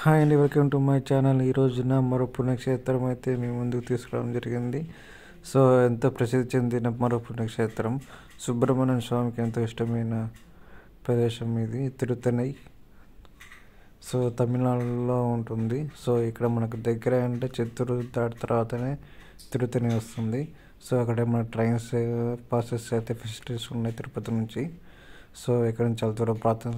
Hi అండి, welcome to my channel. ఈ రోజున మరో పుణ్యక్షేత్రం అయితే మీ ముందుకు తీసుకురావడం జరిగింది. సో ఎంతో ప్రసిద్ధి చెందిన మరో పుణ్యక్షేత్రం, సుబ్రహ్మణ్య స్వామికి ఎంతో ఇష్టమైన ప్రదేశం ఇది, తిరుత్తణి. సో తమిళనాడులో ఉంటుంది. సో ఇక్కడ మనకు దగ్గర అంటే చిత్తూరు దాటి తర్వాతనే తిరుత్తణి వస్తుంది. సో అక్కడ మన ట్రైన్స్ పాసెస్ అయితే ఫెసిలిటీస్ ఉన్నాయి తిరుపతి నుంచి. సో ఇక్కడ నుంచి చాలా దూరం ప్రాంతం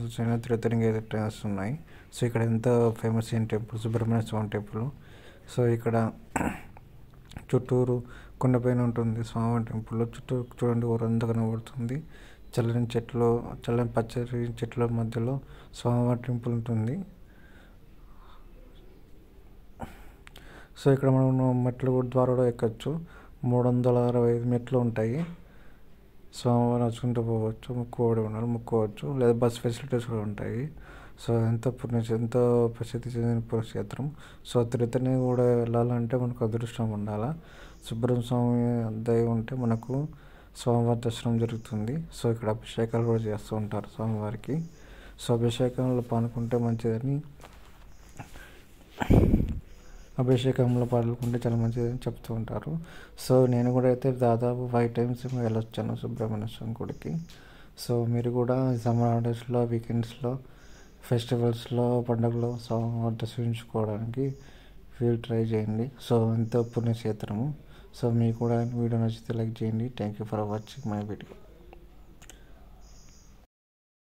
తిరుత్తణికి అయితే ట్రైన్స్ ఉన్నాయి. సో ఇక్కడ ఎంతో ఫేమస్ అయిన టెంపుల్ సుబ్రహ్మణ్య స్వామి టెంపుల్. సో ఇక్కడ చుట్టూరు కొండపైన ఉంటుంది స్వామి టెంపుల్. చుట్టూ చూడండి ఊరంతా కనబడుతుంది. చల్లని పచ్చని చెట్ల మధ్యలో స్వామివారి టెంపుల్ ఉంటుంది. సో ఇక్కడ మనం మెట్లు ద్వారా కూడా ఎక్కచ్చు. 365 మెట్లు ఉంటాయి. స్వామివారు నడుచుకుంటూ పోవచ్చు, మొక్కుకోవచ్చు, లేదా బస్ ఫెసిలిటీస్ కూడా ఉంటాయి. సో ఎంతో ప్రసిద్ధి చెందిన పుణ్యక్షేత్రం. సో తిరుత్తణి కూడా వెళ్ళాలంటే మనకు అదృష్టం ఉండాలి. సుబ్రహ్మణ్య స్వామి దయ ఉంటే మనకు స్వామివారి దర్శనం జరుగుతుంది. సో ఇక్కడ అభిషేకాలు కూడా చేస్తూ ఉంటారు స్వామివారికి. సో అభిషేకంలో పాల్గొంటే మంచిదని, అభిషేకంలో పాల్గొంటే చాలా మంచిదని చెప్తూ ఉంటారు. సో నేను కూడా అయితే దాదాపు 5 times వెళ్ళొచ్చాను సుబ్రహ్మణ్య స్వామి గుడికి. సో మీరు కూడా సమ్మర్ హాలిడేస్లో, వీకెండ్స్లో, ఫెస్టివల్స్లో, పండుగలో స్వామివారిని దర్శించుకోవడానికి ట్రై చేయండి. సో ఎంతో పుణ్యక్షేత్రము. సో మీకు కూడా వీడియో నచ్చితే లైక్ చేయండి. Thank you for watching my video.